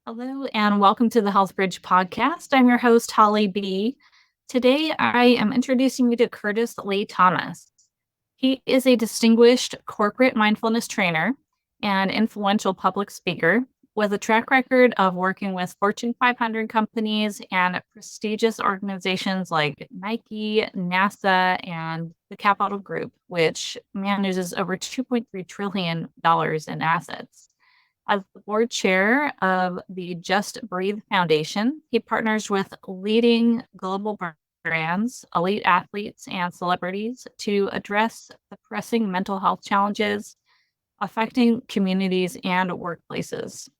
Hello and welcome to the Health Bridge podcast. I'm your host, Holly B. Today, I am introducing you to Kurtis Lee Thomas. He is a distinguished corporate mindfulness trainer and influential public speaker with a track record of working with Fortune 500 companies and prestigious organizations like Nike, NASA, and the Capital Group, which manages over $2.3 trillion in assets. As the board chair of the Just Breathe Foundation, he partners with leading global brands, elite athletes, and celebrities to address the pressing mental health challenges affecting communities and workplaces.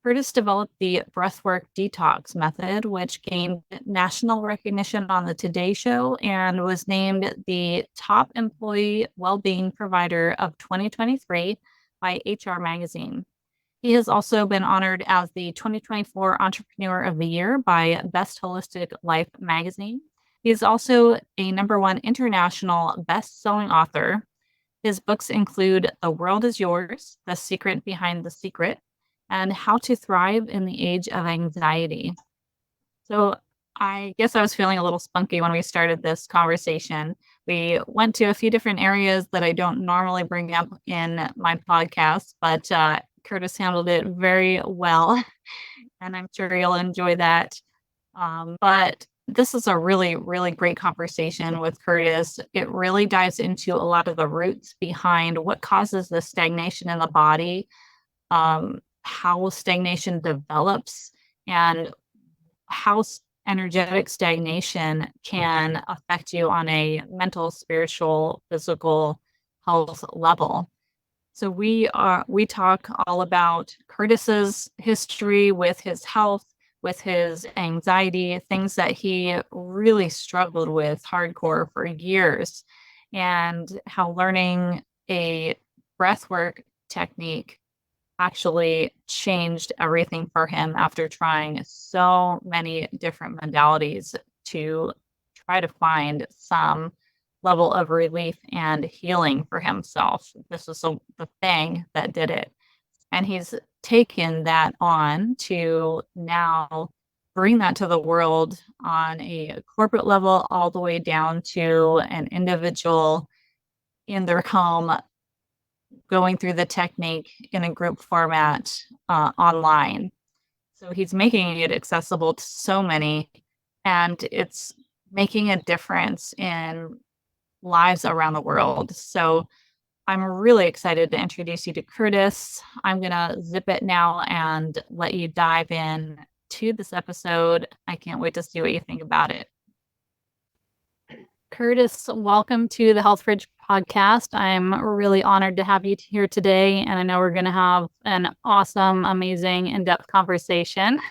Curtis developed the Breathwork Detox method, which gained national recognition on the Today Show and was named the top employee well-being provider of 2023 by HR Magazine. He has also been honored as the 2024 Entrepreneur of the Year by Best Holistic Life magazine. He is also a #1 international best-selling author. His books include The World is Yours, The Secret Behind the Secret, and How to Thrive in the Age of Anxiety. So I guess I was feeling a little spunky when we started this conversation. We went to a few different areas that I don't normally bring up in my podcast, but Kurtis handled it very well, and I'm sure you'll enjoy that. But this is a really, really great conversation with Kurtis. It really dives into a lot of the roots behind what causes the stagnation in the body, how stagnation develops, and how energetic stagnation can affect you on a mental, spiritual, physical health level. So we talk all about Kurtis's history with his health, with his anxiety, things that he really struggled with hardcore for years, and how learning a breathwork technique actually changed everything for him after trying so many different modalities to try to find some level of relief and healing for himself. This was the thing that did it. And he's taken that on to now bring that to the world on a corporate level, all the way down to an individual in their home going through the technique in a group format online. So he's making it accessible to so many, and it's making a difference in lives around the world. So I'm really excited to introduce you to Kurtis. I'm going to zip it now and let you dive in to this episode. I can't wait to see what you think about it. Kurtis, welcome to the Health Bridge podcast. I'm really honored to have you here today, and I know we're going to have an awesome, amazing, in-depth conversation.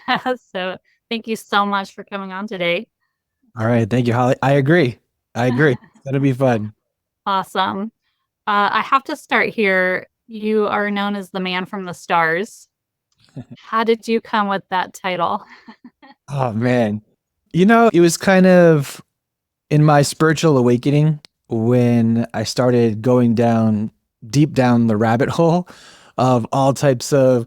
So thank you so much for coming on today. All right. Thank you, Holly. I agree. It's going to be fun. Awesome. I have to start here. You are known as the man from the stars. How did you come with that title? Oh, man. It was kind of in my spiritual awakening when I started going deep down the rabbit hole of all types of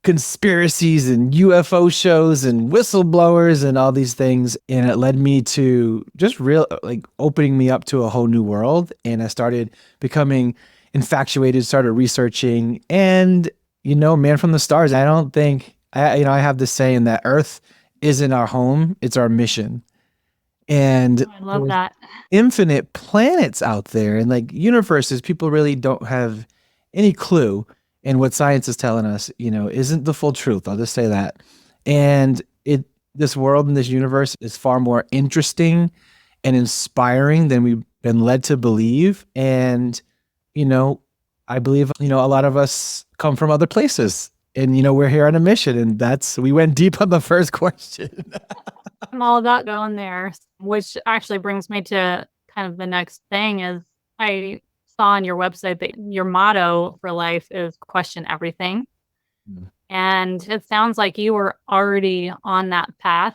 conspiracies and UFO shows and whistleblowers and all these things. And it led me to just opening me up to a whole new world. And I started becoming infatuated, started researching, and, man from the stars. I don't think, I have this saying that Earth isn't our home, it's our mission. And I love that. infinite planets out there and like universes, people really don't have any clue. And what science is telling us, isn't the full truth. I'll just say that. And this world and this universe is far more interesting and inspiring than we've been led to believe. And, I believe, a lot of us come from other places and, we're here on a mission, and we went deep on the first question. I'm all about going there, which actually brings me to kind of the next thing is I saw on your website that your motto for life is question everything. And it sounds like you were already on that path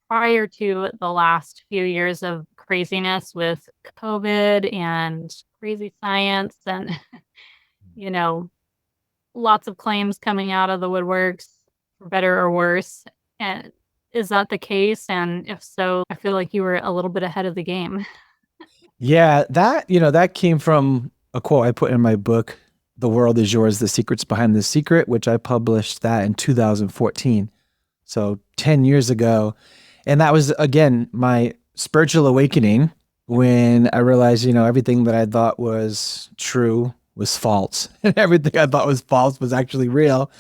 prior to the last few years of craziness with COVID and crazy science and, lots of claims coming out of the woodworks for better or worse. And is that the case? And if so, I feel like you were a little bit ahead of the game. Yeah, that came from a quote I put in my book, The World is Yours, The Secrets Behind the Secret, which I published that in 2014. So 10 years ago. And that was, again, my spiritual awakening when I realized, everything that I thought was true was false. And everything I thought was false was actually real.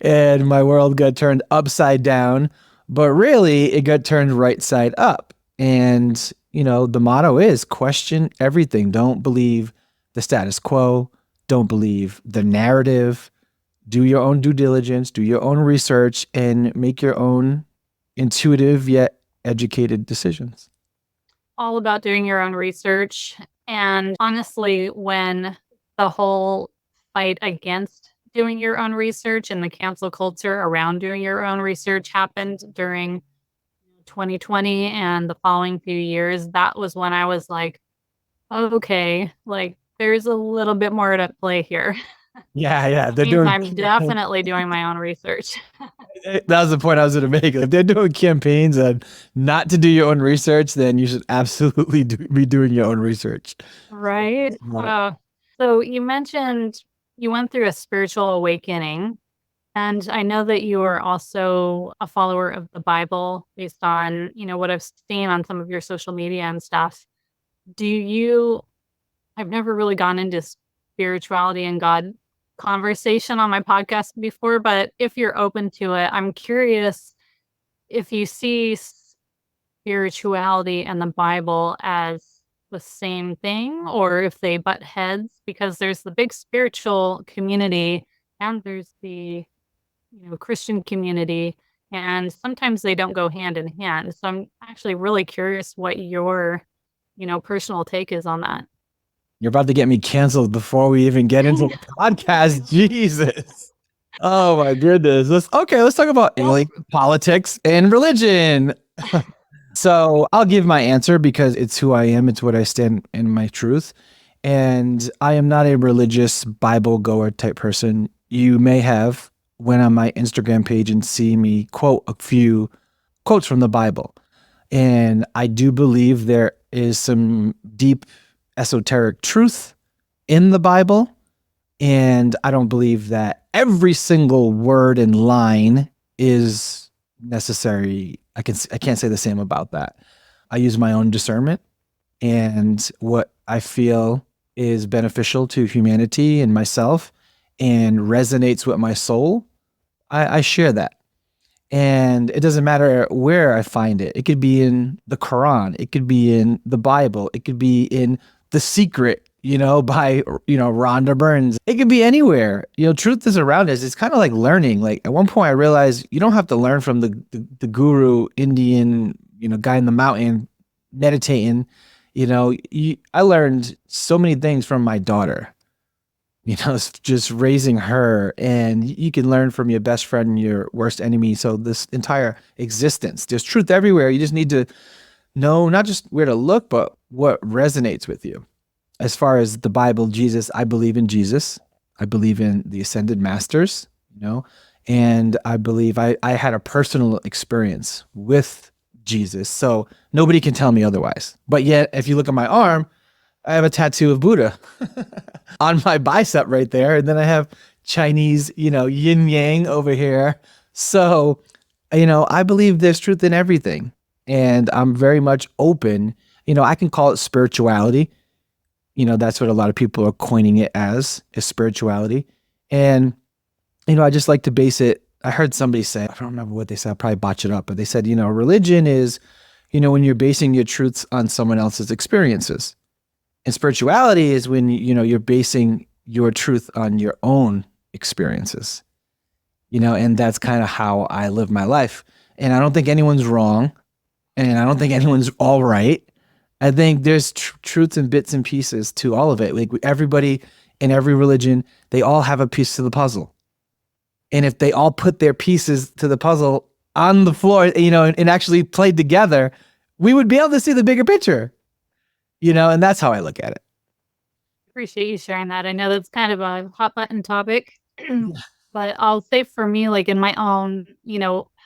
And my world got turned upside down, but really it got turned right side up. And, the motto is question everything. Don't believe the status quo. Don't believe the narrative. Do your own due diligence, do your own research, and make your own intuitive yet educated decisions. All about doing your own research. And honestly, when the whole fight against doing your own research and the cancel culture around doing your own research happened during 2020 and the following few years, that was when I was like, okay, like there's a little bit more to play here. Yeah, they're Means doing. I'm definitely doing my own research. That was the point I was going to make. If they're doing campaigns and not to do your own research, then you should absolutely be doing your own research. Right. So you mentioned you went through a spiritual awakening. And I know that you are also a follower of the Bible based on, what I've seen on some of your social media and stuff. I've never really gone into spirituality and God conversation on my podcast before, but if you're open to it, I'm curious if you see spirituality and the Bible as the same thing or if they butt heads, because there's the big spiritual community and there's the Christian community, and sometimes they don't go hand in hand. So I'm actually really curious what your, personal take is on that. You're about to get me canceled before we even get into the podcast. Jesus. Oh my goodness. Let's talk about politics and religion. So I'll give my answer because it's who I am. It's what I stand in my truth. And I am not a religious Bible goer type person. You may have went on my Instagram page and see me quote a few quotes from the Bible. And I do believe there is some deep esoteric truth in the Bible. And I don't believe that every single word and line is necessary. I can't say the same about that. I use my own discernment and what I feel is beneficial to humanity and myself and resonates with my soul. I share that. And it doesn't matter where I find it. It could be in the Quran. It could be in the Bible. It could be in The Secret, by, Rhonda Burns. It could be anywhere. Truth is around us. It's kind of like learning. Like at one point I realized you don't have to learn from the guru Indian, guy in the mountain meditating. I learned so many things from my daughter. Just raising her, and you can learn from your best friend and your worst enemy. So this entire existence, there's truth everywhere. You just need to know not just where to look, but what resonates with you. As far as the Bible, Jesus, I believe in Jesus. I believe in the ascended masters, and I believe I had a personal experience with Jesus. So nobody can tell me otherwise. But yet, if you look at my arm, I have a tattoo of Buddha on my bicep right there. And then I have Chinese, yin yang over here. So, I believe there's truth in everything. And I'm very much open. I can call it spirituality. That's what a lot of people are coining it as, is spirituality. And, I just like to base it. I heard somebody say, I don't remember what they said, I'll probably botch it up, but they said, religion is, when you're basing your truths on someone else's experiences. And spirituality is when, you're basing your truth on your own experiences, and that's kind of how I live my life. And I don't think anyone's wrong. And I don't think anyone's all right. I think there's truths and bits and pieces to all of it. Like everybody in every religion, they all have a piece to the puzzle. And if they all put their pieces to the puzzle on the floor, and actually played together, we would be able to see the bigger picture. And that's how I look at it. Appreciate you sharing that. I know that's kind of a hot button topic. But I'll say for me, like in my own,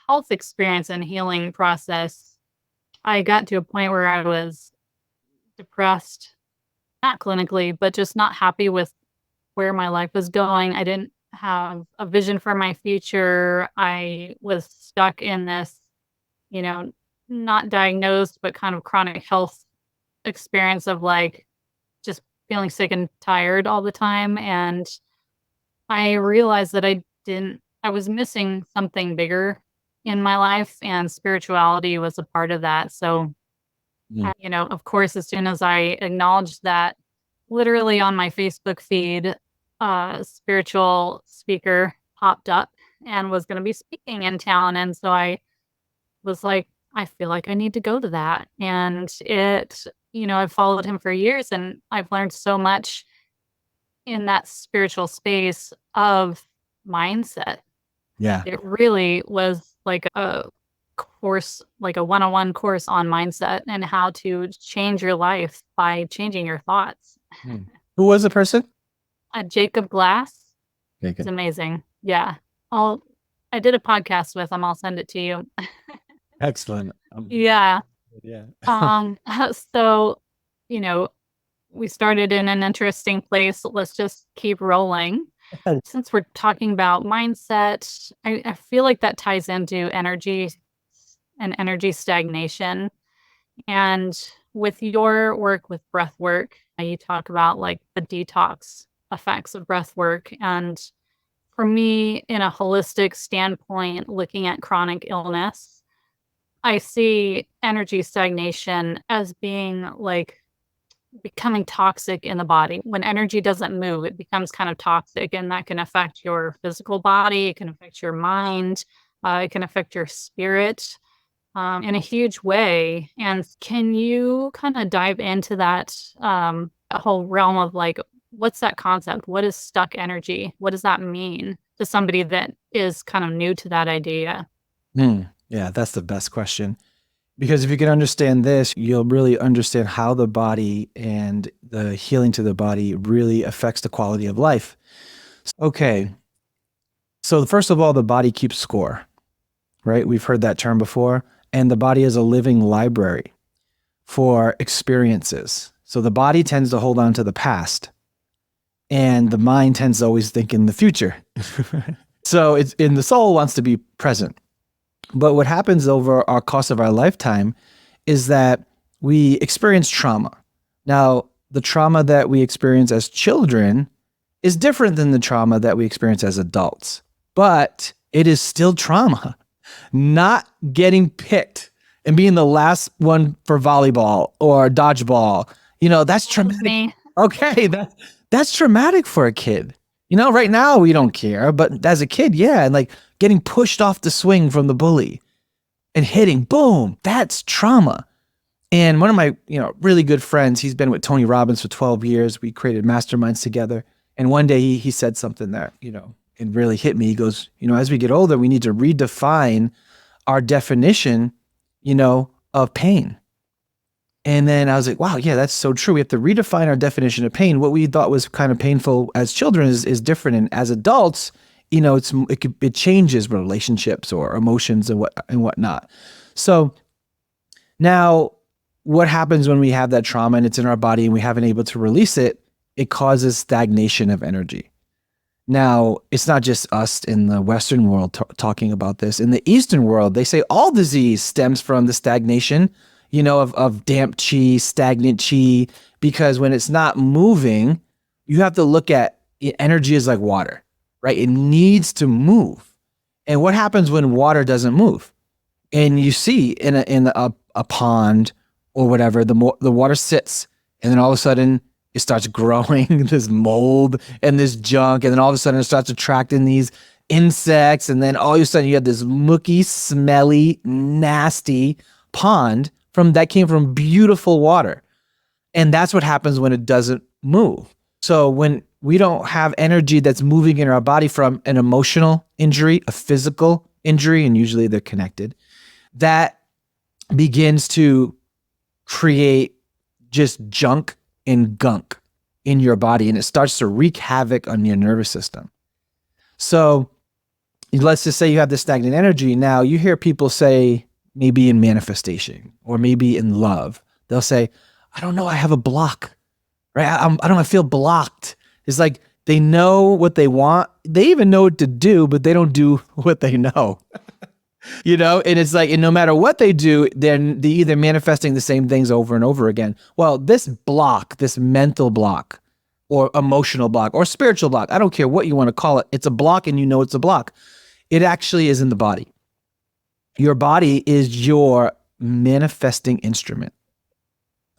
health experience and healing process, I got to a point where I was depressed, not clinically, but just not happy with where my life was going. I didn't have a vision for my future. I was stuck in this, you know, not diagnosed, but kind of chronic health experience of like just feeling sick and tired all the time. And I realized that I was missing something bigger in my life, and spirituality was a part of that. So, Mm. of course, as soon as I acknowledged that, literally on my Facebook feed, a spiritual speaker popped up and was going to be speaking in town. And so I was like, I feel like I need to go to that. And I've followed him for years and I've learned so much in that spiritual space of mindset. Yeah. It really was like a course, like a one-on-one course on mindset and how to change your life by changing your thoughts. Hmm. Who was the person? Jacob Glass Okay, is good. amazing. Yeah. I did a podcast with him. I'll send it to you. Excellent. Yeah. Yeah. So, you know, we started in an interesting place. Let's just keep rolling. Since we're talking about mindset, I feel like that ties into energy and energy stagnation. And with your work with breath work, you talk about like the detox effects of breath work. And for me, in a holistic standpoint, looking at chronic illness, I see energy stagnation as being like becoming toxic in the body. When energy doesn't move, it becomes kind of toxic, and that can affect your physical body. It can affect your mind. It can affect your spirit in a huge way. And can you kind of dive into that whole realm of like, what's that concept? What is stuck energy? What does that mean to somebody that is kind of new to that idea? Yeah, that's the best question. Because if you can understand this, you'll really understand how the body and the healing to the body really affects the quality of life. Okay. So, first of all, the body keeps score, right? We've heard that term before. And the body is a living library for experiences. So, the body tends to hold on to the past, and the mind tends to always think in the future. So, it's in the soul wants to be present. But what happens over our course of our lifetime is that we experience trauma. Now, the trauma that we experience as children is different than the trauma that we experience as adults, but it is still trauma. Not getting picked and being the last one for volleyball or dodgeball, that's traumatic. Me. Okay, that's traumatic for a kid. Right now we don't care, but as a kid, yeah, and like getting pushed off the swing from the bully and hitting, boom, that's trauma. And one of my, really good friends, he's been with Tony Robbins for 12 years. We created masterminds together. And one day he said something that, it really hit me. He goes, as we get older, we need to redefine our definition, of pain. And then I was like, wow, yeah, that's so true. We have to redefine our definition of pain. What we thought was kind of painful as children is different. And as adults, it changes relationships or emotions and whatnot. So now what happens when we have that trauma and it's in our body and we haven't able to release it? It causes stagnation of energy. Now, it's not just us in the Western world talking about this. In the Eastern world, they say all disease stems from the stagnation, of damp chi, stagnant chi, because when it's not moving, you have to look at energy is like water, right? It needs to move. And what happens when water doesn't move? And you see in a pond or whatever, the water sits, and then all of a sudden it starts growing this mold and this junk, and then all of a sudden it starts attracting these insects, and then all of a sudden you have this mucky, smelly, nasty pond that came from beautiful water. And that's what happens when it doesn't move. So when we don't have energy that's moving in our body from an emotional injury, a physical injury, and usually they're connected, that begins to create just junk and gunk in your body, and it starts to wreak havoc on your nervous system. So let's just say you have this stagnant energy. Now you hear people say, maybe in manifestation or maybe in love, they'll say, I don't know, I have a block, right? I don't, I feel blocked. It's like they know what they want. They even know what to do, but they don't do what they know. And it's like, and no matter what they do, then they're either manifesting the same things over and over again. Well, this block, this mental block or emotional block or spiritual block, I don't care what you want to call it. It's a block and it's a block. It actually is in the body. Your body is your manifesting instrument.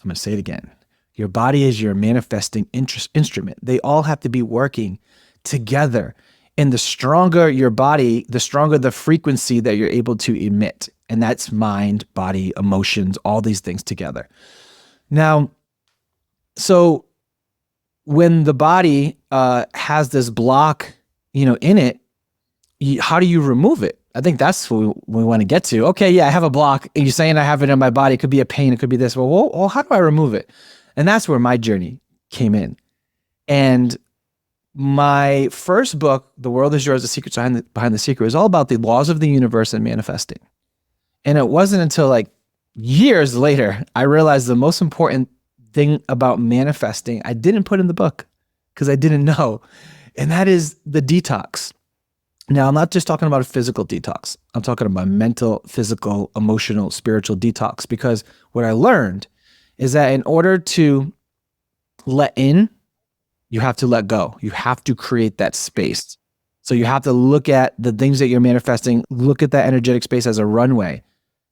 I'm going to say it again. Your body is your manifesting instrument. They all have to be working together. And the stronger your body, the stronger the frequency that you're able to emit. And that's mind, body, emotions, all these things together. Now, so when the body has this block, in it, how do you remove it? I think that's what we want to get to. Okay, yeah, I have a block. And you're saying I have it in my body. It could be a pain. It could be this. Well, how do I remove it? And that's where my journey came in. And my first book, The World Is Yours, The Secrets Behind the Secret, is all about the laws of the universe and manifesting. And it wasn't until like years later, I realized the most important thing about manifesting, I didn't put in the book because I didn't know. And that is the detox. Now, I'm not just talking about a physical detox. I'm talking about mental, physical, emotional, spiritual detox, because what I learned is that in order to let in, you have to let go. You have to create that space. So you have to look at the things that you're manifesting, look at that energetic space as a runway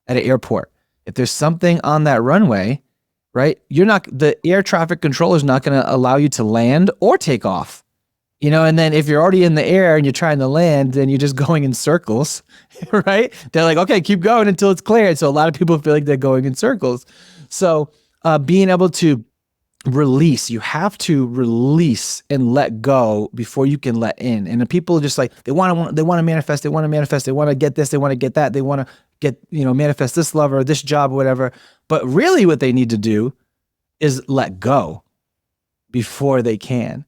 at an airport. If there's something on that runway, right, the air traffic controller is not going to allow you to land or take off. And then if you're already in the air and you're trying to land, then you're just going in circles, right? They're like, okay, keep going until it's cleared. So a lot of people feel like they're going in circles. So being able to release, you have to release and let go before you can let in. And the people just like, they want to manifest, they want to get this, they want to get that, they want to get, manifest this love or this job or whatever. But really what they need to do is let go before they can.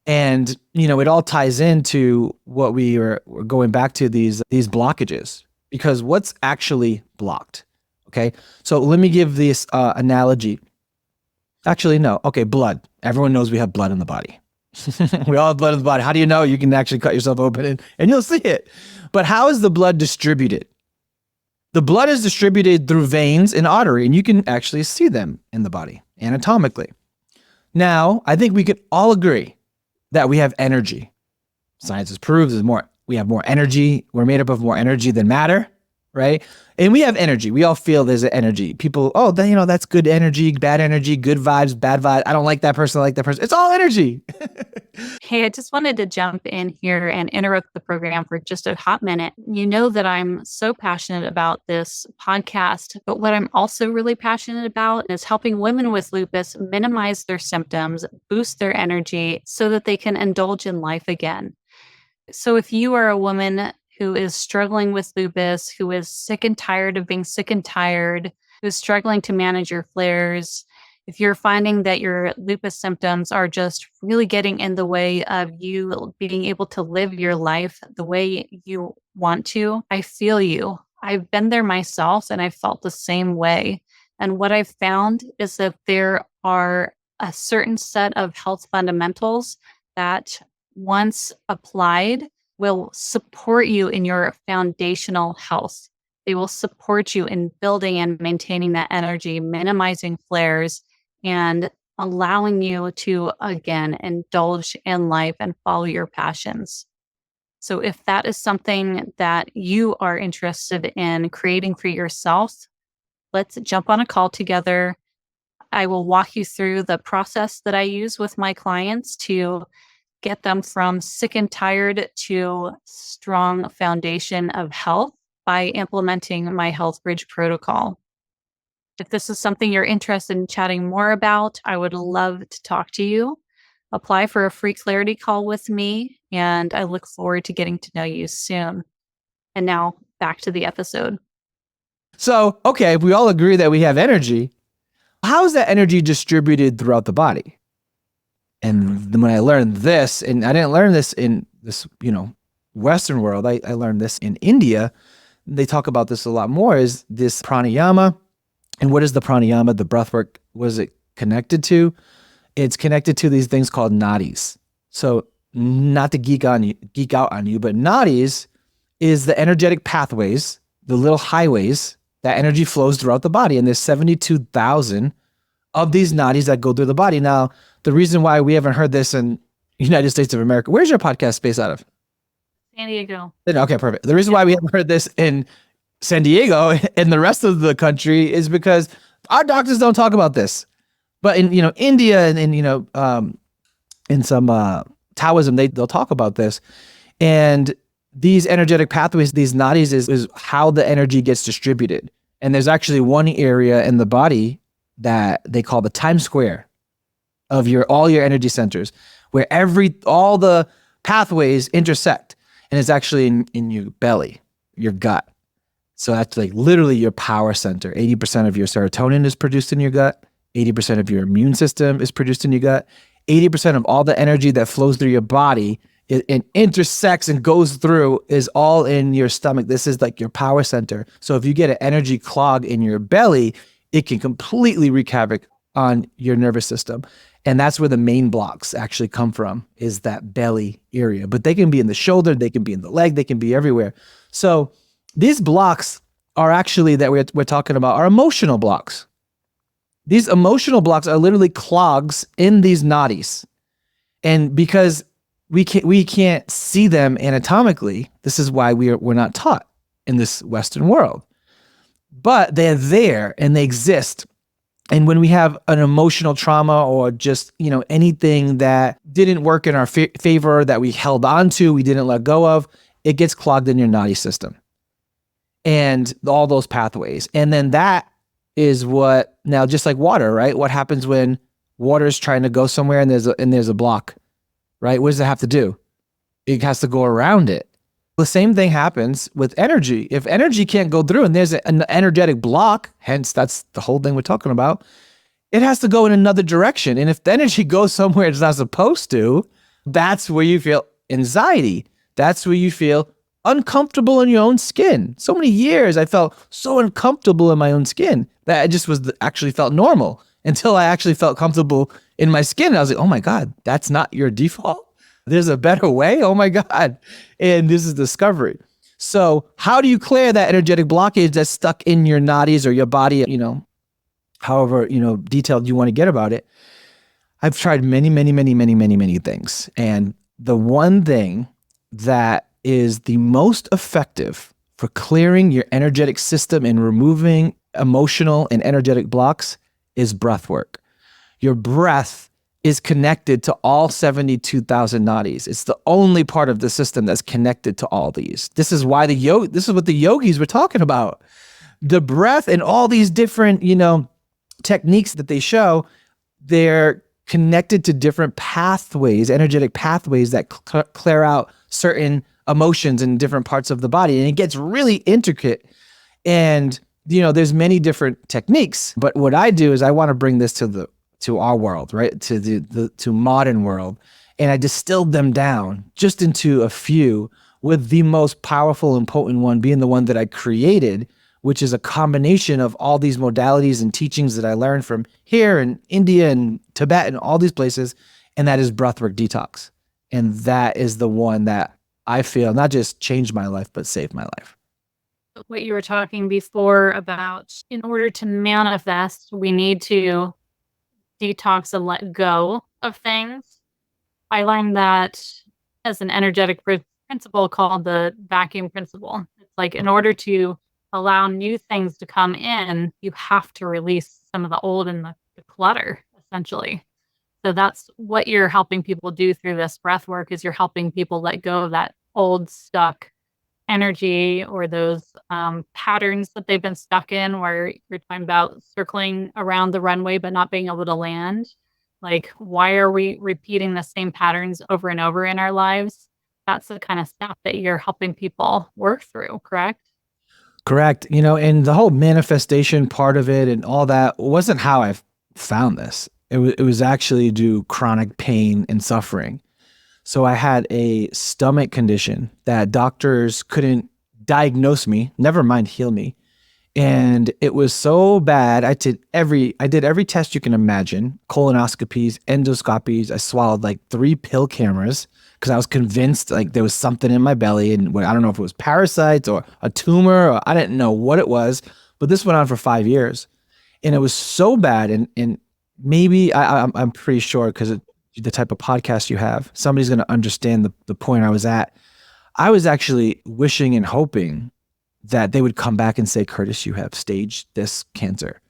And, it all ties into what we're going back to, these blockages, because what's actually blocked? Okay. So let me give this analogy. Actually, no. Okay. Blood. Everyone knows we have blood in the body. We all have blood in the body. How do you know? You can actually cut yourself open and you'll see it. But how is the blood distributed? The blood is distributed through veins and artery, and you can actually see them in the body anatomically. Now, I think we could all agree that we have energy. Science has proved we have more energy. We're made up of more energy than matter, right? And we have energy. We all feel there's an energy. People, that's good energy, bad energy, good vibes, bad vibes. I don't like that person, I like that person. It's all energy. Hey, I just wanted to jump in here and interrupt the program for just a hot minute. You know that I'm so passionate about this podcast, but what I'm also really passionate about is helping women with lupus minimize their symptoms, boost their energy so that they can indulge in life again. So if you are a woman who is struggling with lupus, who is sick and tired of being sick and tired, who's struggling to manage your flares, if you're finding that your lupus symptoms are just really getting in the way of you being able to live your life the way you want to, I feel you. I've been there myself and I felt the same way. And what I've found is that there are a certain set of health fundamentals that once applied will support you in your foundational health. They will support you in building and maintaining that energy, minimizing flares, and allowing you to, again, indulge in life and follow your passions. So if that is something that you are interested in creating for yourself, let's jump on a call together. I will walk you through the process that I use with my clients to get them from sick and tired to strong foundation of health by implementing my Health Bridge protocol. If this is something you're interested in chatting more about, I would love to talk to you. Apply for a free clarity call with me, and I look forward to getting to know you soon. And now back to the episode. So, okay, if we all agree that we have energy, how is that energy distributed throughout the body? And then when I learned this, and I didn't learn this in this, Western world, I learned this in India. They talk about this a lot more, is this pranayama. And what is the pranayama, the breathwork, was it connected to? It's connected to these things called nadis. So not to geek out on you, but nadis is the energetic pathways, the little highways that energy flows throughout the body. And there's 72,000 of these nadis that go through the body. Now, the reason why we haven't heard this in United States of America, where's your podcast space out of? San Diego. Okay, perfect. The reason why we haven't heard this in San Diego and the rest of the country is because our doctors don't talk about this. But in India and in some Taoism, they'll talk about this. And these energetic pathways, these nadis, is how the energy gets distributed. And there's actually one area in the body that they call the Times Square of all your energy centers, where all the pathways intersect. And it's actually in your belly, your gut. So that's like literally your power center. 80% of your serotonin is produced in your gut. 80% of your immune system is produced in your gut. 80% of all the energy that flows through your body and intersects and goes through is all in your stomach. This is like your power center. So if you get an energy clog in your belly, it can completely wreak havoc on your nervous system. And that's where the main blocks actually come from, is that belly area. But they can be in the shoulder, they can be in the leg, they can be everywhere. So these blocks are actually, that we're talking about, are emotional blocks. These emotional blocks are literally clogs in these nadis. And because we can't see them anatomically, this is why we're not taught in this Western world. But they're there and they exist. And when we have an emotional trauma or just, anything that didn't work in our favor, that we held on to, we didn't let go of, it gets clogged in your nadi system and all those pathways. And then that is now just like water, right? What happens when water is trying to go somewhere and there's a block, right? What does it have to do? It has to go around it. The same thing happens with energy. If energy can't go through and there's an energetic block, hence that's the whole thing we're talking about, it has to go in another direction. And if the energy goes somewhere it's not supposed to, that's where you feel anxiety. That's where you feel uncomfortable in your own skin. So many years I felt so uncomfortable in my own skin that I just actually felt normal until I actually felt comfortable in my skin. I was like, oh my God, that's not your default? There's a better way? Oh my God. And this is discovery. So how do you clear that energetic blockage that's stuck in your nadis or your body, however, detailed you want to get about it? I've tried many, many, many, many, many, many things. And the one thing that is the most effective for clearing your energetic system and removing emotional and energetic blocks is breath work. Your breath is connected to all 72,000 nadis. It's the only part of the system that's connected to all these. This is why this is what the yogis were talking about. The breath and all these different, techniques that they show, they're connected to different pathways, energetic pathways that clear out certain emotions in different parts of the body. And it gets really intricate. And, there's many different techniques. But what I do is I want to bring this to our world, right? To modern world. And I distilled them down just into a few, with the most powerful and potent one being the one that I created, which is a combination of all these modalities and teachings that I learned from here in India and Tibet and all these places. And that is Breathwork Detox. And that is the one that I feel not just changed my life, but saved my life. What you were talking before about, in order to manifest, we need to detox and let go of things. I learned that as an energetic principle called the vacuum principle. It's like, in order to allow new things to come in, you have to release some of the old and the clutter, essentially. So that's what you're helping people do through this breath work, is you're helping people let go of that old stuck energy or those patterns that they've been stuck in, where you're talking about circling around the runway but not being able to land. Like, why are we repeating the same patterns over and over in our lives? That's the kind of stuff that you're helping people work through, correct? Correct. And the whole manifestation part of it and all that wasn't how I found this. It was actually due chronic pain and suffering. So I had a stomach condition that doctors couldn't diagnose me, never mind heal me. And it was so bad. I did every test you can imagine, colonoscopies, endoscopies. I swallowed like 3 pill cameras because I was convinced like there was something in my belly, and I don't know if it was parasites or a tumor, or I didn't know what it was, but this went on for 5 years. And it was so bad. And maybe I'm pretty sure because the type of podcast you have, somebody's going to understand the point I was at. I was actually wishing and hoping that they would come back and say, Kurtis, you have stage this cancer,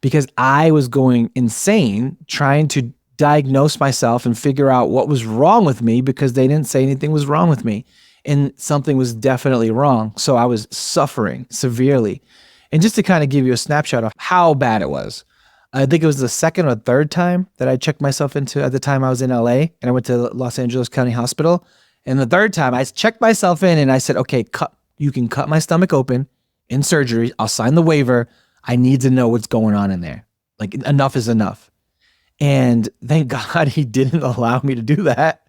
because I was going insane trying to diagnose myself and figure out what was wrong with me, because they didn't say anything was wrong with me, and something was definitely wrong. So I was suffering severely. And just to kind of give you a snapshot of how bad it was, I think it was the second or third time that I checked myself into. At the time I was in LA and I went to Los Angeles County Hospital. And the third time I checked myself in and I said, okay, you can cut my stomach open in surgery. I'll sign the waiver. I need to know what's going on in there. Like, enough is enough. And thank God he didn't allow me to do that,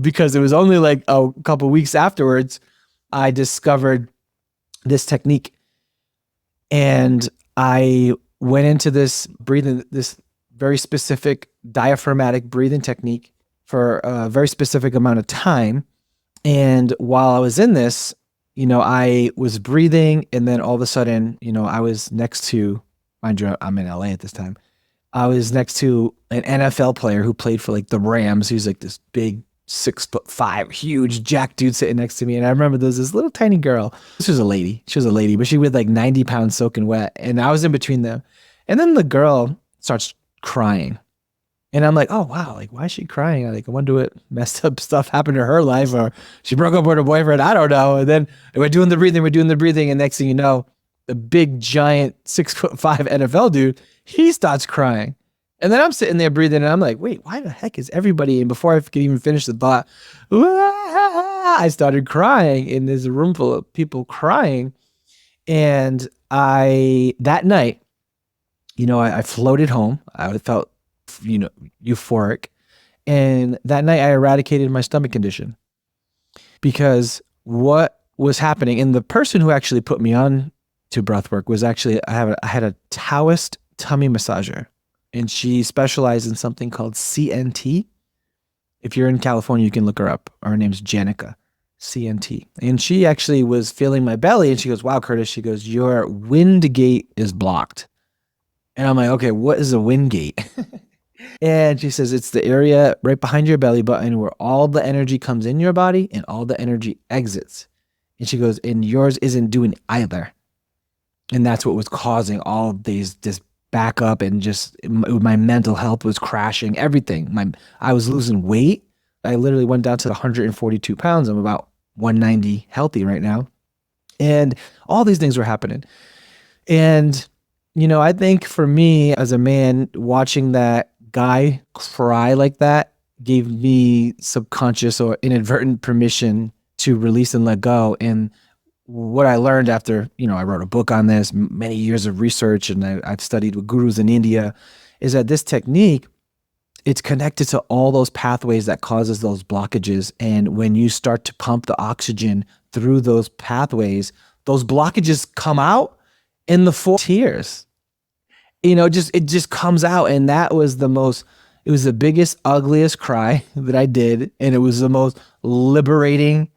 because it was only like a couple weeks afterwards I discovered this technique. And I went into this very specific diaphragmatic breathing technique for a very specific amount of time. And while I was in this, I was breathing, and then all of a sudden, I was next to, mind you, I'm in LA at this time. I was next to an NFL player who played for like the Rams. He was like this big 6'5", huge jack dude sitting next to me. And I remember there was this little tiny girl. This was a lady. She was a lady, but she weighed like 90 pounds soaking wet. And I was in between them. And then the girl starts crying. And I'm like, oh, wow, like, why is she crying? I wonder what messed up stuff happened to her life, or she broke up with her boyfriend. I don't know. And then we're doing the breathing. And next thing you know, the big, giant 6'5" NFL dude, he starts crying. And then I'm sitting there breathing, and I'm like, wait, why the heck is everybody? And before I could even finish the thought, I started crying in this room full of people crying. And that night, I floated home. I felt, euphoric. And that night I eradicated my stomach condition, because what was happening, and the person who actually put me on to breathwork was actually, I had a Taoist tummy massager, and she specialized in something called CNT. If you're in California, you can look her up. Her name's Janica, CNT. And she actually was feeling my belly, and she goes, wow, Kurtis, she goes, your wind gate is blocked. And I'm like, okay, what is a wind gate? And she says, it's the area right behind your belly button where all the energy comes in your body and all the energy exits. And she goes, and yours isn't doing either. And that's what was causing all of this backup, and just my mental health was crashing, everything. I was losing weight. I literally went down to 142 pounds. I'm about 190 healthy right now. And all these things were happening. And, I think for me as a man, watching that guy cry like that gave me subconscious or inadvertent permission to release and let go. And what I learned after, I wrote a book on this, many years of research, and I've studied with gurus in India, is that this technique, it's connected to all those pathways that causes those blockages. And when you start to pump the oxygen through those pathways, those blockages come out in the 4 tears. It just comes out. And that was it was the biggest, ugliest cry that I did. And it was the most liberating.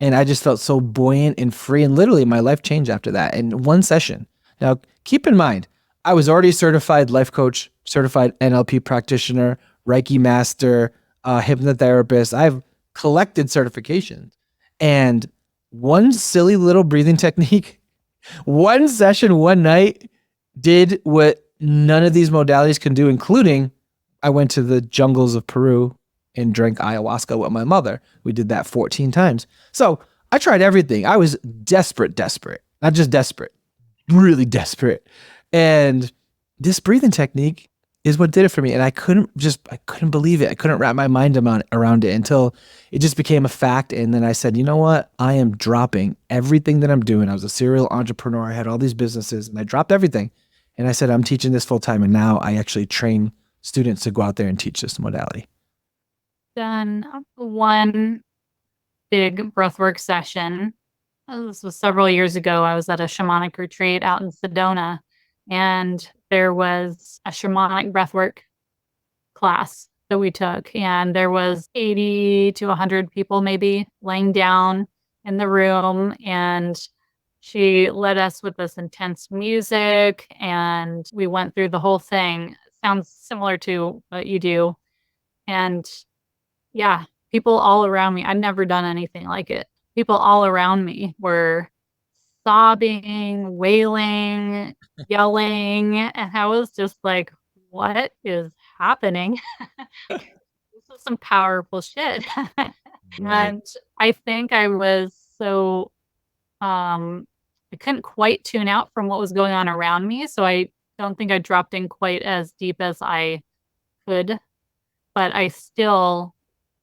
And I just felt so buoyant and free. And literally my life changed after that in one session. Now, keep in mind, I was already certified life coach, certified NLP practitioner, Reiki master, hypnotherapist. I've collected certifications. And one silly little breathing technique, one session, one night, did what none of these modalities can do, including I went to the jungles of Peru and drank ayahuasca with my mother. We did that 14 times. So I tried everything. I was desperate, not just desperate, really desperate. And this breathing technique is what did it for me. And I couldn't believe it. I couldn't wrap my mind around it until it just became a fact. And then I said, you know what? I am dropping everything that I'm doing. I was a serial entrepreneur. I had all these businesses, and I dropped everything. And I said, I'm teaching this full time. And now I actually train students to go out there and teach this modality. done one big breathwork session. This was several years ago. I was at a shamanic retreat out in Sedona, and there was a shamanic breathwork class that we took, and there was 80 to 100 people maybe laying down in the room, and she led us with this intense music, and we went through the whole thing. Sounds similar to what you do. And yeah, people all around me, I'd never done anything like it. People all around me were sobbing, wailing, yelling, and I was just like, what is happening? This is some powerful shit. Right. And I think I was so I couldn't quite tune out from what was going on around me, so I don't think I dropped in quite as deep as I could, but I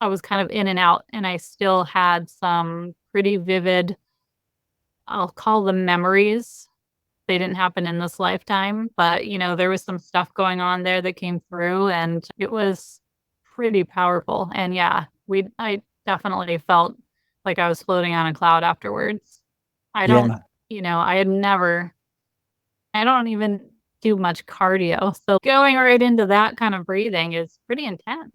was kind of in and out, and I still had some pretty vivid, I'll call them memories. They didn't happen in this lifetime, but there was some stuff going on there that came through, and it was pretty powerful. And yeah, I definitely felt like I was floating on a cloud afterwards. I don't, Yeah. I had never, I don't even do much cardio. So going right into that kind of breathing is pretty intense.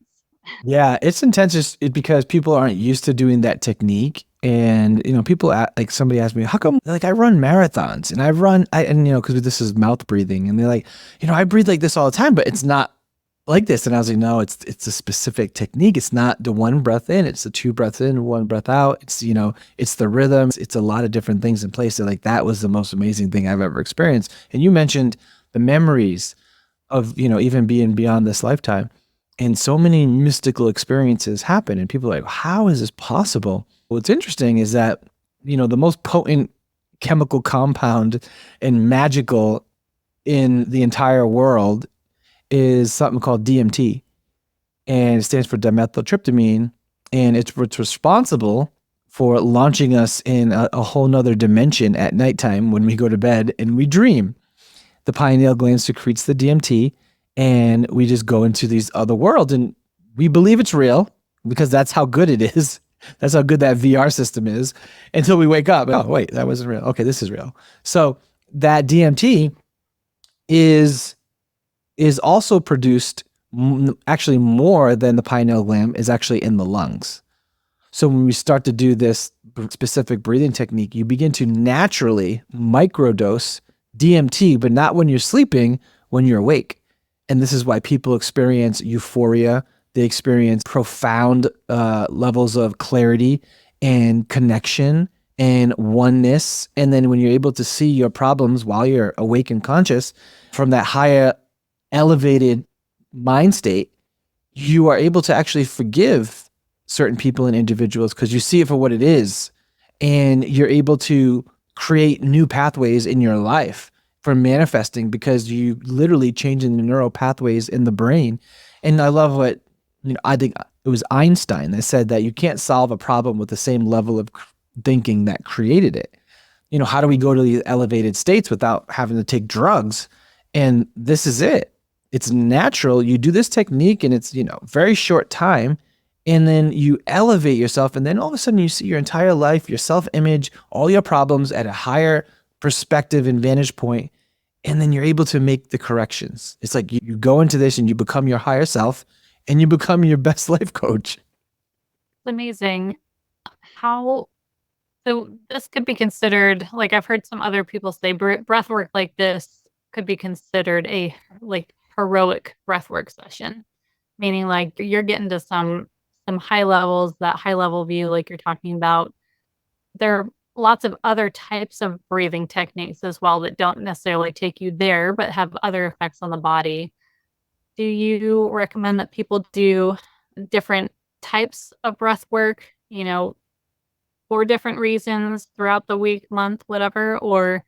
Yeah, it's intense because people aren't used to doing that technique. And, like somebody asked me, how come, like, I run marathons and because this is mouth breathing. And they're like, I breathe like this all the time, but it's not like this. And I was like, no, it's a specific technique. It's not the one breath in, it's the two breaths in, one breath out. It's the rhythm. It's a lot of different things in place. So like, that was the most amazing thing I've ever experienced. And you mentioned the memories of, even being beyond this lifetime. And so many mystical experiences happen, and people are like, how is this possible? What's interesting is that, the most potent chemical compound and magical in the entire world is something called DMT, and it stands for dimethyltryptamine, and it's what's responsible for launching us in a whole nother dimension at nighttime when we go to bed and we dream. The pineal gland secretes the DMT, and we just go into these other worlds, and we believe it's real because that's how good it is. That's how good that VR system is until we wake up. Oh, wait, that wasn't real. Okay, this is real. So that DMT is also produced actually more than the pineal gland is actually in the lungs. So when we start to do this specific breathing technique, you begin to naturally microdose DMT, but not when you're sleeping, when you're awake. And this is why people experience euphoria. They experience profound levels of clarity and connection and oneness. And then when you're able to see your problems while you're awake and conscious from that higher elevated mind state, you are able to actually forgive certain people and individuals because you see it for what it is. And you're able to create new pathways in your life for manifesting because you literally changing the neural pathways in the brain. And I love what, I think it was Einstein that said that you can't solve a problem with the same level of thinking that created it. How do we go to these elevated states without having to take drugs? And this is it. It's natural. You do this technique and it's, very short time. And then you elevate yourself. And then all of a sudden you see your entire life, your self-image, all your problems at a higher perspective and vantage point. And then you're able to make the corrections. It's like you go into this and you become your higher self and you become your best life coach. It's amazing how, so this could be considered, like I've heard some other people say breath work like this could be considered a like heroic breathwork session, meaning like you're getting to some high levels, that high level view like you're talking about. There are lots of other types of breathing techniques as well that don't necessarily take you there but have other effects on the body. Do you recommend that people do different types of breath work, for different reasons throughout the week, month, whatever? Or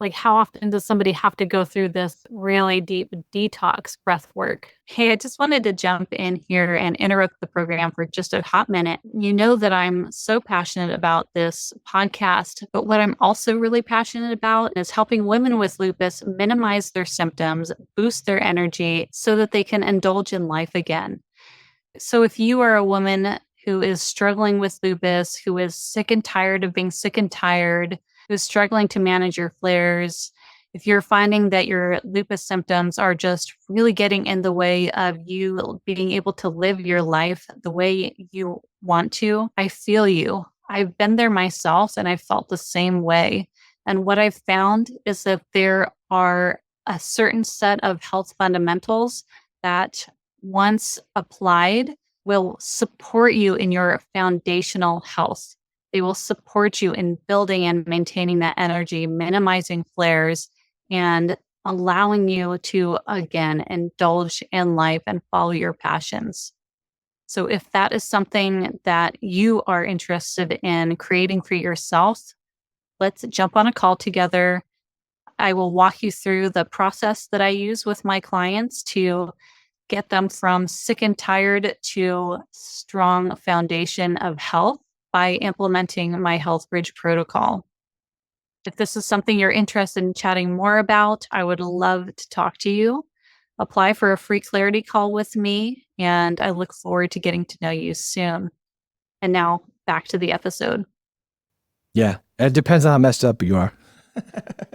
like, how often does somebody have to go through this really deep detox breath work? Hey, I just wanted to jump in here and interrupt the program for just a hot minute. You know that I'm so passionate about this podcast, but what I'm also really passionate about is helping women with lupus minimize their symptoms, boost their energy so that they can indulge in life again. So if you are a woman who is struggling with lupus, who is sick and tired of being sick and tired, who's struggling to manage your flares, if you're finding that your lupus symptoms are just really getting in the way of you being able to live your life the way you want to, I feel you. I've been there myself and I felt the same way. And what I've found is that there are a certain set of health fundamentals that once applied will support you in your foundational health. They will support you in building and maintaining that energy, minimizing flares, and allowing you to, again, indulge in life and follow your passions. So, if that is something that you are interested in creating for yourself, let's jump on a call together. I will walk you through the process that I use with my clients to get them from sick and tired to strong foundation of health by implementing my Health Bridge protocol. If this is something you're interested in chatting more about, I would love to talk to you. Apply for a free clarity call with me, and I look forward to getting to know you soon. And now back to the episode. Yeah, it depends on how messed up you are.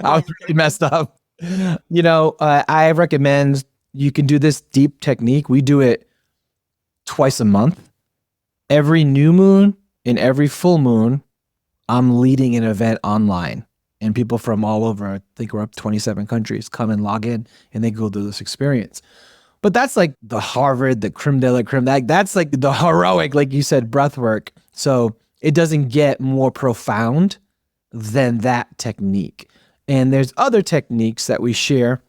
I was really messed up. I recommend you can do this deep technique. We do it twice a month. Every new moon and every full moon, I'm leading an event online. And people from all over, I think we're up 27 countries, come and log in and they go through this experience. But that's like the Harvard, the creme de la creme. That's like the heroic, like you said, breath work. So it doesn't get more profound than that technique. And there's other techniques that we share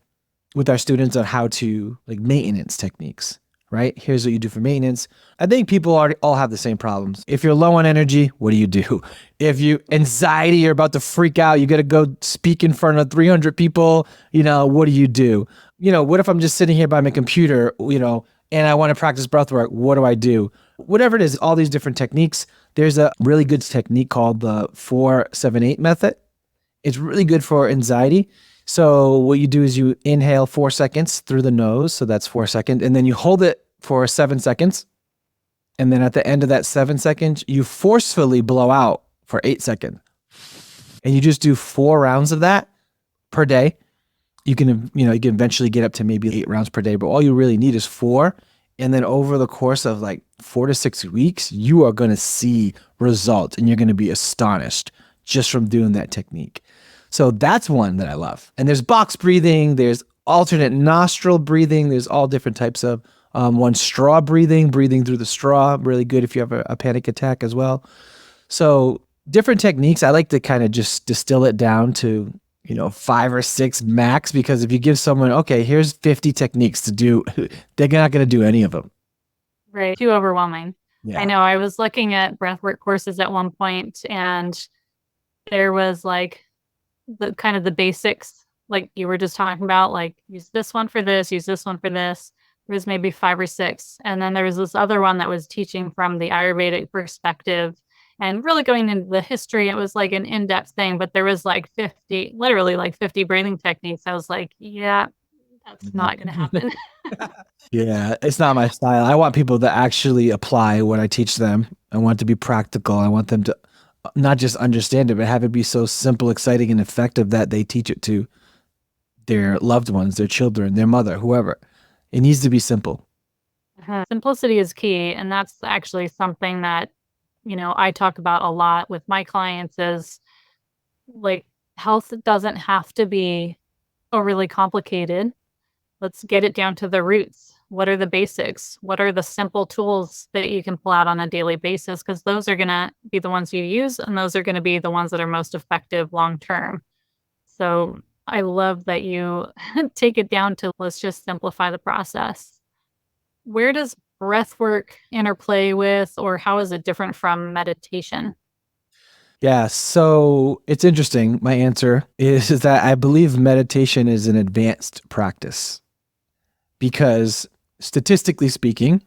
with our students on how to, like, maintenance techniques, right? Here's what you do for maintenance. I think people all have the same problems. If you're low on energy, what do? If you anxiety, you're about to freak out, you got to go speak in front of 300 people, what do? What if I'm just sitting here by my computer, and I want to practice breath work? What do I do? Whatever it is, all these different techniques. There's a really good technique called the 4-7-8 method. It's really good for anxiety. So what you do is you inhale 4 seconds through the nose. So that's 4 seconds. And then you hold it for 7 seconds. And then at the end of that 7 seconds, you forcefully blow out for 8 seconds. And you just do 4 rounds of that per day. You can eventually get up to maybe 8 rounds per day, but all you really need is 4. And then over the course of like 4 to 6 weeks, you are going to see results and you're going to be astonished just from doing that technique. So that's one that I love. And there's box breathing, there's alternate nostril breathing, there's all different types of one straw breathing through the straw, really good if you have a panic attack as well. So different techniques. I like to kind of just distill it down to 5 or 6 max, because if you give someone, okay, here's 50 techniques to do, they're not going to do any of them. Right. Too overwhelming. Yeah. I know. I was looking at breathwork courses at one point, and there was like the kind of the basics, like you were just talking about, like use this one for this, use this one for this. There was maybe 5 or 6. And then there was this other one that was teaching from the Ayurvedic perspective and really going into the history. It was like an in-depth thing, but there was like 50, literally like 50 breathing techniques. I was like, yeah, that's not going to happen. Yeah, it's not my style. I want people to actually apply what I teach them. I want it to be practical. I want them to not just understand it, but have it be so simple, exciting, and effective that they teach it to their loved ones, their children, their mother, whoever. It needs to be simple. Simplicity is key. And that's actually something that, I talk about a lot with my clients is like health doesn't have to be overly complicated. Let's get it down to the roots. What are the basics? What are the simple tools that you can pull out on a daily basis? Because those are going to be the ones you use, and those are going to be the ones that are most effective long term. So I love that you take it down to let's just simplify the process. Where does breath work interplay with, or how is it different from meditation? Yeah, so it's interesting. My answer is that I believe meditation is an advanced practice because statistically speaking,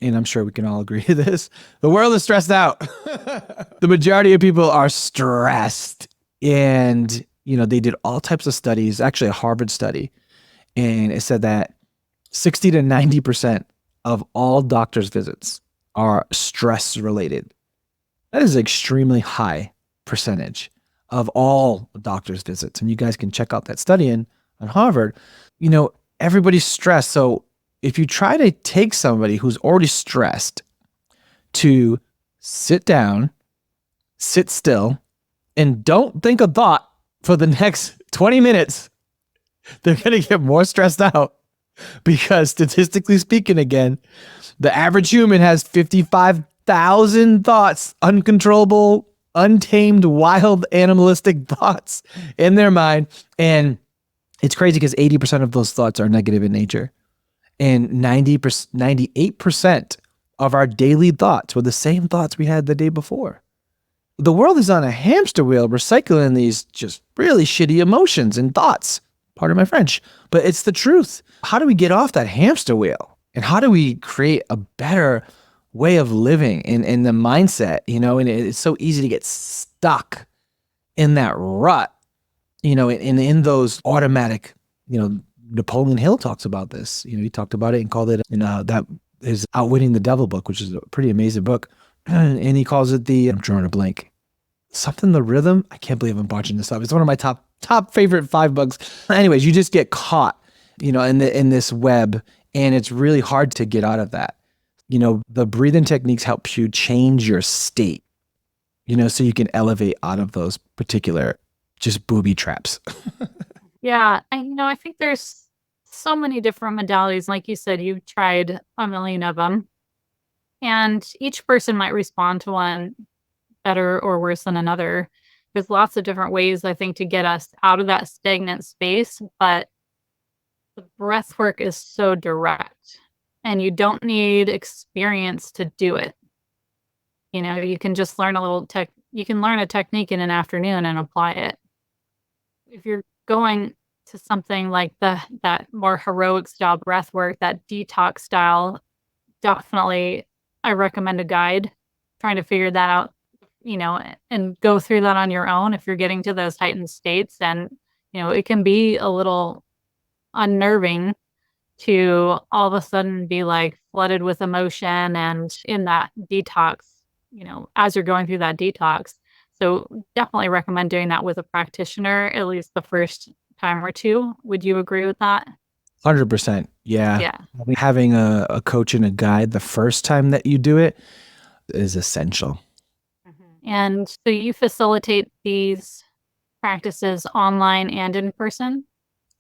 and I'm sure we can all agree to this, the world is stressed out. The majority of people are stressed. And, they did all types of studies, actually a Harvard study, and it said that 60 to 90% of all doctor's visits are stress related. That is an extremely high percentage of all doctor's visits. And you guys can check out that study on Harvard. You know, everybody's stressed. So if you try to take somebody who's already stressed to sit down, sit still, and don't think a thought for the next 20 minutes, they're going to get more stressed out because statistically speaking, again, the average human has 55,000 thoughts, uncontrollable, untamed, wild, animalistic thoughts in their mind. And it's crazy because 80% of those thoughts are negative in nature. And 98% of our daily thoughts were the same thoughts we had the day before. The world is on a hamster wheel recycling these just really shitty emotions and thoughts. Pardon my French, but it's the truth. How do we get off that hamster wheel? And how do we create a better way of living in the mindset, you know? And it's so easy to get stuck in that rut, you know, in those automatic, you know, Napoleon Hill talks about this. You know, he talked about it and called it that his Outwitting the Devil book, which is a pretty amazing book. And he calls it I'm drawing a blank. Something the rhythm. I can't believe I'm botching this up. It's one of my top favorite 5 books. Anyways, you just get caught, you know, in this web, and it's really hard to get out of that. You know, the breathing techniques help you change your state, you know, so you can elevate out of those particular just booby traps. Yeah. I think there's so many different modalities. Like you said, you've tried a million of them, and each person might respond to one better or worse than another. There's lots of different ways, I think, to get us out of that stagnant space, but the breath work is so direct, and you don't need experience to do it. You know, you can just learn you can learn a technique in an afternoon and apply it. If you're going to something like that more heroic style breath work, that detox style, definitely I recommend a guide trying to figure that out, you know, and go through that on your own if you're getting to those heightened states. And, you know, it can be a little unnerving to all of a sudden be like flooded with emotion and in that detox, you know, as you're going through that detox. So definitely recommend doing that with a practitioner, at least the first time or two. Would you agree with that? 100%. Yeah. Yeah. Having a coach and a guide the first time that you do it is essential. And so you facilitate these practices online and in person?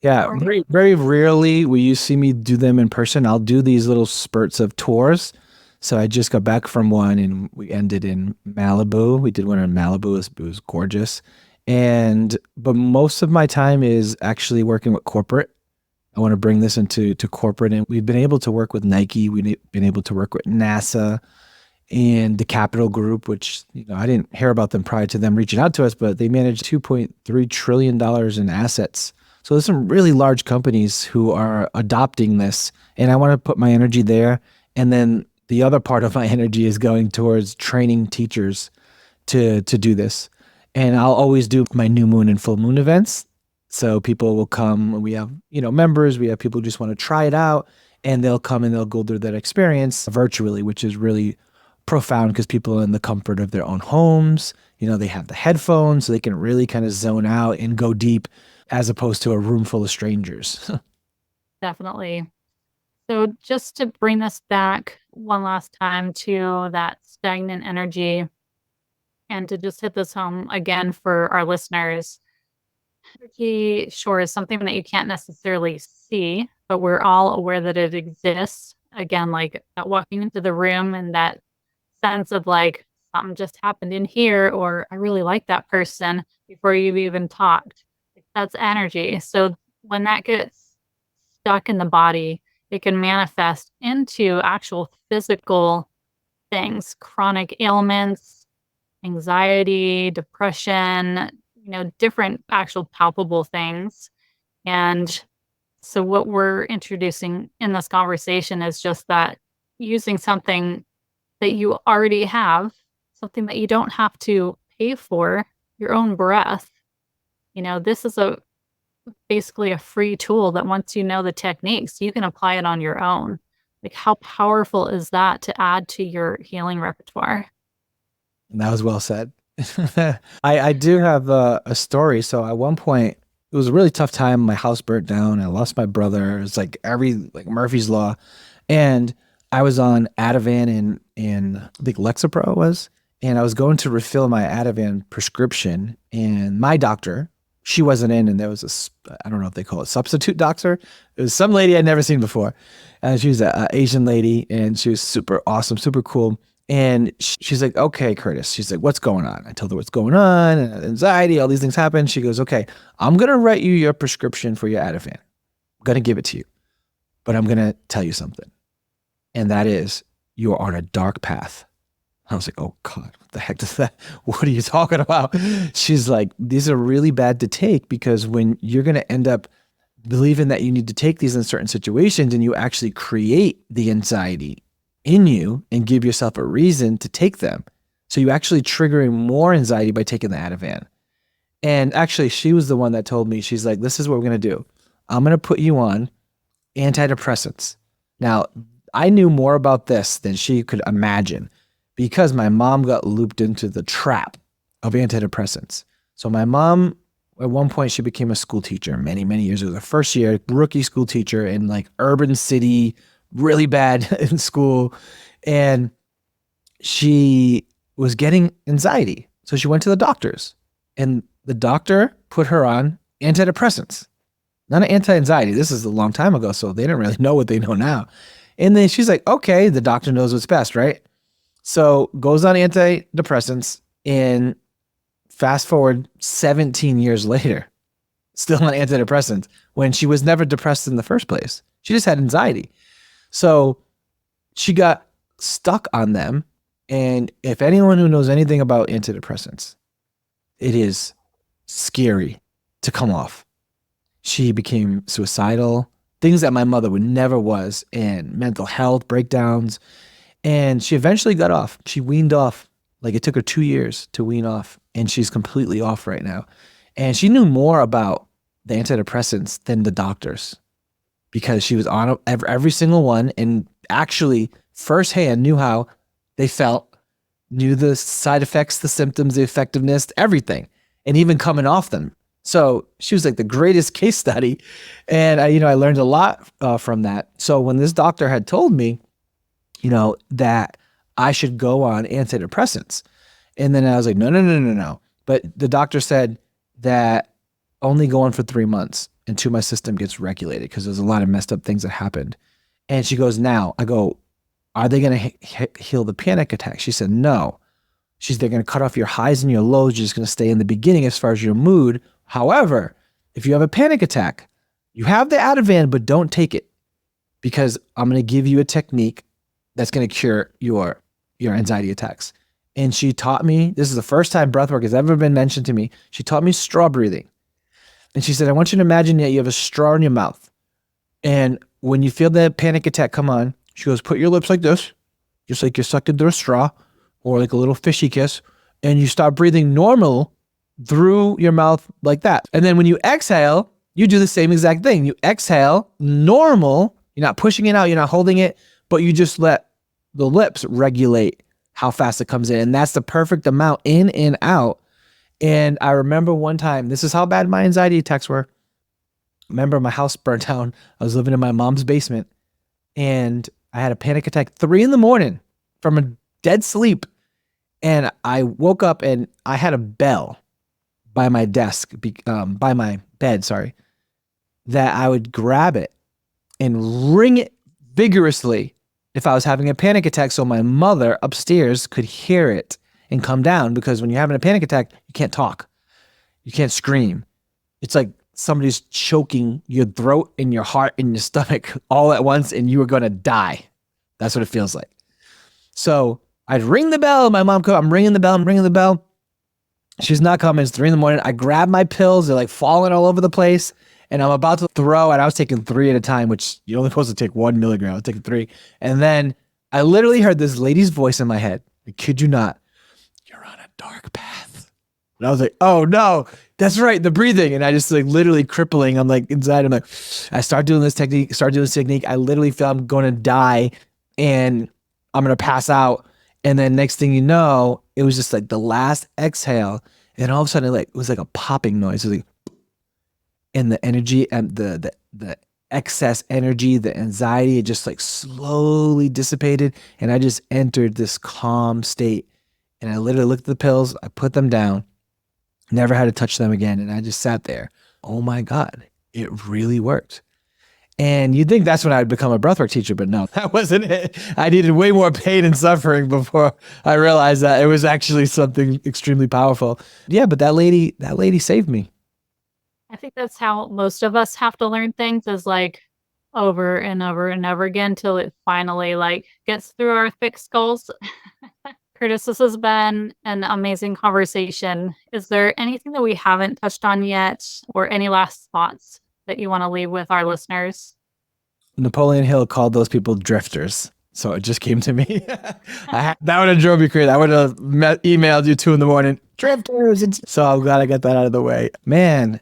Yeah, very, very rarely will you see me do them in person. I'll do these little spurts of tours. So I just got back from one and we ended in Malibu. We did one in Malibu. It was gorgeous. But most of my time is actually working with corporate. I want to bring this into corporate, and we've been able to work with Nike. We've been able to work with NASA and the Capital Group, which, you know, I didn't hear about them prior to them reaching out to us, but they manage $2.3 trillion in assets. So there's some really large companies who are adopting this, and I want to put my energy there. And then the other part of my energy is going towards training teachers to do this. And I'll always do my new moon and full moon events. So people will come, and we have, you know, members, we have people who just want to try it out, and they'll come and they'll go through that experience virtually, which is really profound because people are in the comfort of their own homes. You know, they have the headphones, so they can really kind of zone out and go deep as opposed to a room full of strangers. Definitely. So just to bring this back one last time to that stagnant energy, and to just hit this home again for our listeners, energy, sure, is something that you can't necessarily see, but we're all aware that it exists. Again, like that walking into the room and that sense of like something just happened in here, or I really like that person before you've even talked. That's energy. So when that gets stuck in the body, it can manifest into actual physical things, chronic ailments, anxiety, depression, you know, different actual palpable things. And so what we're introducing in this conversation is just that using something that you already have, something that you don't have to pay for, your own breath. You know, this is basically a free tool that once you know the techniques, you can apply it on your own. Like, how powerful is that to add to your healing repertoire? And that was well said. I do have a story. So at one point, it was a really tough time. My house burnt down. I lost my brother. It's like like Murphy's Law. And I was on Ativan in I think Lexapro it was. And I was going to refill my Ativan prescription. And my doctor, she wasn't in. And there was I don't know if they call it substitute doctor. It was some lady I'd never seen before. And she was an Asian lady. And she was super awesome, super cool. And she's like, okay, Kurtis. She's like, what's going on? I told her what's going on, anxiety, all these things happen. She goes, okay, I'm going to write you your prescription for your Ativan. I'm going to give it to you, but I'm going to tell you something. And that is, you are on a dark path. I was like, oh God, what the heck does that, what are you talking about? She's like, these are really bad to take because when you're going to end up believing that you need to take these in certain situations and you actually create the anxiety in you and give yourself a reason to take them. So you actually triggering more anxiety by taking the Ativan. And actually, she was the one that told me, she's like, this is what we're going to do. I'm going to put you on antidepressants. Now, I knew more about this than she could imagine because my mom got looped into the trap of antidepressants. So my mom, at one point, she became a school teacher many, many years ago. The first year, rookie school teacher in like urban city, really bad in school. And she was getting anxiety. So she went to the doctors and the doctor put her on antidepressants, not an anti-anxiety. This is a long time ago. So they didn't really know what they know now. And then she's like, okay, the doctor knows what's best, right? So goes on antidepressants and fast forward 17 years later, still on antidepressants when she was never depressed in the first place. She just had anxiety. So she got stuck on them. And if anyone who knows anything about antidepressants, it is scary to come off. She became suicidal, things that my mother would never was, and mental health breakdowns. And she eventually got off. She weaned off. Like it took her 2 years to wean off. And she's completely off right now. And she knew more about the antidepressants than the doctors, because she was on every single one and actually firsthand knew how they felt, knew the side effects, the symptoms, the effectiveness, everything, and even coming off them. So she was like the greatest case study. And I learned a lot from that. So when this doctor had told me, that I should go on antidepressants, and then I was like, no. But the doctor said that only go on for 3 months until my system gets regulated because there's a lot of messed up things that happened. And she goes, now, I go, are they going to heal the panic attack? She said, no. They're going to cut off your highs and your lows. You're just going to stay in the beginning as far as your mood. However, if you have a panic attack, you have the Ativan, but don't take it because I'm going to give you a technique that's going to cure your anxiety attacks. And she taught me, this is the first time breathwork has ever been mentioned to me. She taught me straw breathing. And she said, I want you to imagine that you have a straw in your mouth. And when you feel that panic attack come on, she goes, put your lips like this, just like you're sucking through a straw or like a little fishy kiss. And you start breathing normal through your mouth like that. And then when you exhale, you do the same exact thing. You exhale normal. You're not pushing it out. You're not holding it, but you just let the lips regulate how fast it comes in. And that's the perfect amount in and out. And I remember one time, this is how bad my anxiety attacks were. Remember my house burnt down. I was living in my mom's basement and I had a panic attack 3 a.m. from a dead sleep. And I woke up and I had a bell by my desk, by my bed, that I would grab it and ring it vigorously if I was having a panic attack so my mother upstairs could hear it and come down, because when you're having a panic attack, you can't talk. You can't scream. It's like somebody's choking your throat and your heart and your stomach all at once and you are going to die. That's what it feels like. So I'd ring the bell. My mom could, I'm ringing the bell. She's not coming. It's 3 a.m. I grab my pills. They're like falling all over the place. And I'm about to throw, and I was taking 3 at a time, which you're only supposed to take 1 milligram. I was taking 3. And then I literally heard this lady's voice in my head. I kid you not. You're on a dark path. And I was like, oh no, that's right, the breathing. And I just like literally crippling. I'm like inside. I'm like, I start doing this technique, I literally feel I'm going to die and I'm going to pass out. And then next thing you know, it was just like the last exhale. And all of a sudden, it was like a popping noise. It was like, and the energy and the excess energy, the anxiety, it just like slowly dissipated. And I just entered this calm state. And I literally looked at the pills, I put them down, never had to touch them again. And I just sat there. Oh my God, it really worked. And you'd think that's when I'd become a breathwork teacher, but no, that wasn't it. I needed way more pain and suffering before I realized that it was actually something extremely powerful. Yeah, but that lady saved me. I think that's how most of us have to learn things, is like over and over and over again till it finally like gets through our thick skulls. Curtis, this has been an amazing conversation. Is there anything that we haven't touched on yet, or any last thoughts that you want to leave with our listeners? Napoleon Hill called those people drifters. So it just came to me. That would have drove me crazy. I would have emailed you 2 a.m. Drifters. So I'm glad I got that out of the way. Man,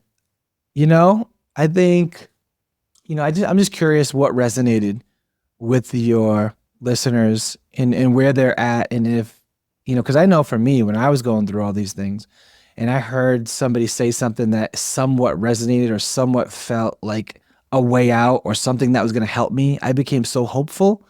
I think, I'm just curious what resonated with your listeners and where they're at. And if, because I know for me, when I was going through all these things and I heard somebody say something that somewhat resonated or somewhat felt like a way out or something that was going to help me, I became so hopeful.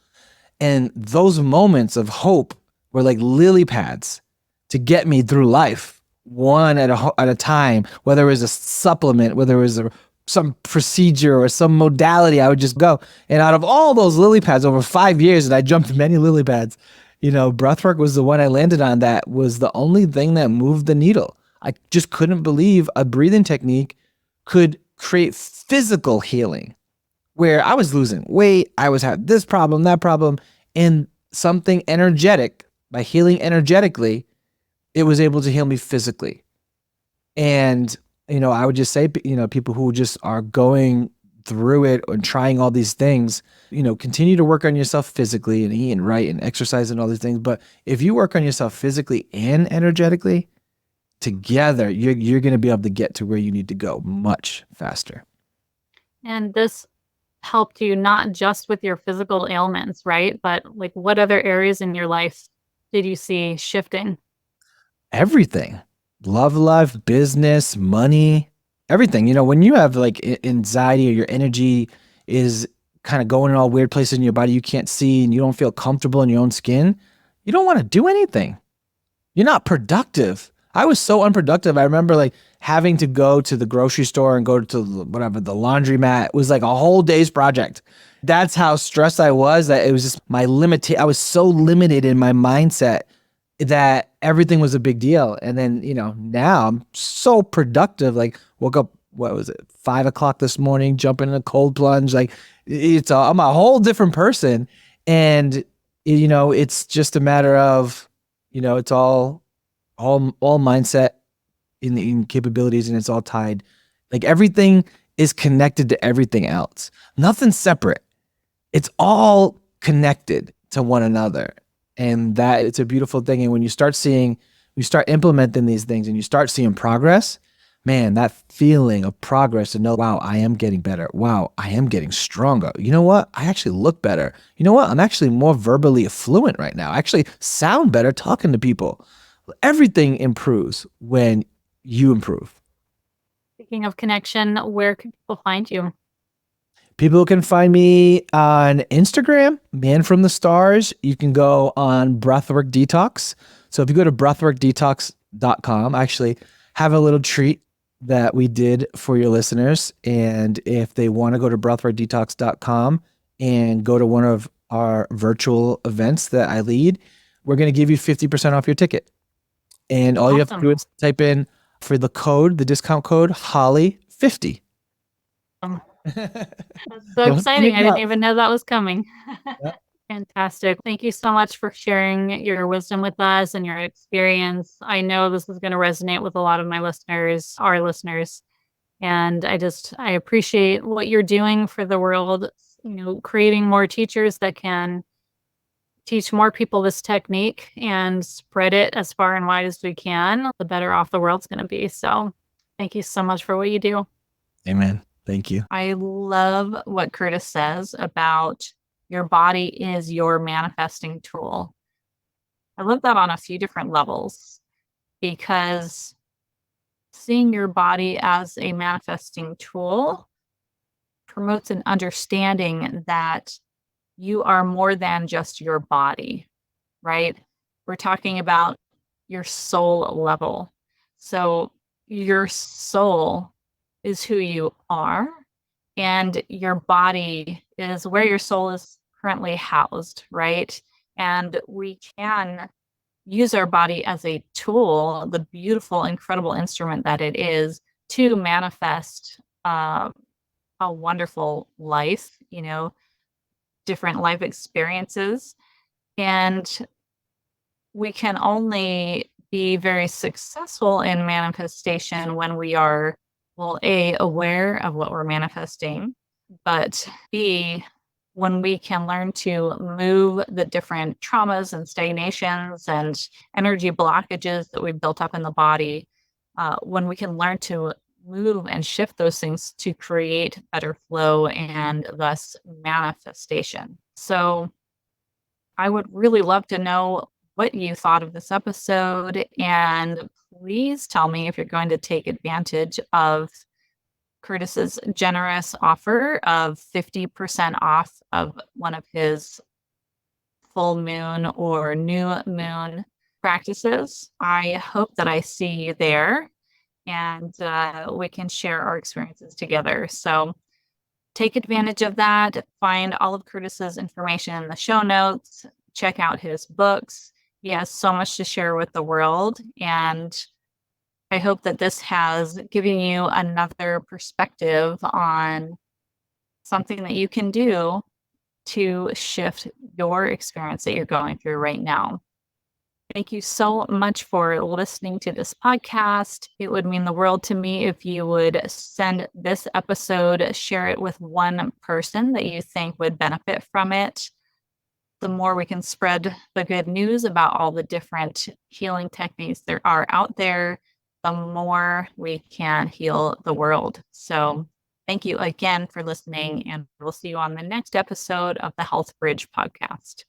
And those moments of hope were like lily pads to get me through life, one at a time, whether it was a supplement, whether it was some procedure or some modality, I would just go. And out of all those lily pads over 5 years, and I jumped many lily pads, breathwork was the one I landed on that was the only thing that moved the needle. I just couldn't believe a breathing technique could create physical healing where I was losing weight. I was having this problem, that problem, and something energetic, by healing energetically, it was able to heal me physically. And, I would just say, people who just are going through it and trying all these things, continue to work on yourself physically and eating right and exercise and all these things. But if you work on yourself physically and energetically together, you're going to be able to get to where you need to go much faster. And this helped you not just with your physical ailments, right? But like, what other areas in your life did you see shifting? Everything. Love life, business, money, everything. When you have like anxiety or your energy is kind of going in all weird places in your body you can't see and you don't feel comfortable in your own skin, you don't want to do anything. You're not productive. I was so unproductive. I remember like having to go to the grocery store and go to whatever, the laundromat. It was like a whole day's project. That's how stressed I was, that it was just my limit. I was so limited in my mindset that everything was a big deal. And then, now I'm so productive. Like woke up, what was it? 5 o'clock this morning, jumping in a cold plunge. Like I'm a whole different person. And, it's just a matter of, it's all mindset in capabilities, and it's all tied. Like everything is connected to everything else. Nothing's separate. It's all connected to one another. And that it's a beautiful thing. And when you start implementing these things and you start seeing progress, man, that feeling of progress and know, wow, I am getting better. Wow, I am getting stronger. You know what? I actually look better. You know what? I'm actually more verbally fluent right now. I actually sound better talking to people. Everything improves when you improve. Speaking of connection, where can people find you? People can find me on Instagram, Man from the Stars. You can go on Breathwork Detox. So if you go to breathworkdetox.com, I actually have a little treat that we did for your listeners. And if they want to go to breathworkdetox.com and go to one of our virtual events that I lead, we're going to give you 50% off your ticket. And all you have to do is type in for the discount code, Holly50. That's so exciting. I didn't even know that was coming. Yep. Fantastic. Thank you so much for sharing your wisdom with us and your experience. I know this is going to resonate with a lot of my listeners, our listeners. And I appreciate what you're doing for the world, creating more teachers that can teach more people this technique and spread it as far and wide as we can, the better off the world's going to be. So thank you so much for what you do. Amen. Thank you. I love what Kurtis says about your body is your manifesting tool. I love that on a few different levels because seeing your body as a manifesting tool promotes an understanding that you are more than just your body, right? We're talking about your soul level. So your soul is who you are, and your body is where your soul is currently housed, right? And we can use our body as a tool, the beautiful, incredible instrument that it is, to manifest a wonderful life, different life experiences. And we can only be very successful in manifestation when we are, well, A, aware of what we're manifesting, but B, when we can learn to move the different traumas and stagnations and energy blockages that we've built up in the body, when we can learn to move and shift those things to create better flow and thus manifestation. So I would really love to know what you thought of this episode. And please tell me if you're going to take advantage of Kurtis's generous offer of 50% off of one of his full moon or new moon practices. I hope that I see you there and we can share our experiences together. So take advantage of that. Find all of Kurtis's information in the show notes. Check out his books. He has so much to share with the world. And I hope that this has given you another perspective on something that you can do to shift your experience that you're going through right now. Thank you so much for listening to this podcast. It would mean the world to me if you would send this episode, share it with one person that you think would benefit from it. The more we can spread the good news about all the different healing techniques there are out there, the more we can heal the world. So thank you again for listening, and we'll see you on the next episode of the Health Bridge podcast.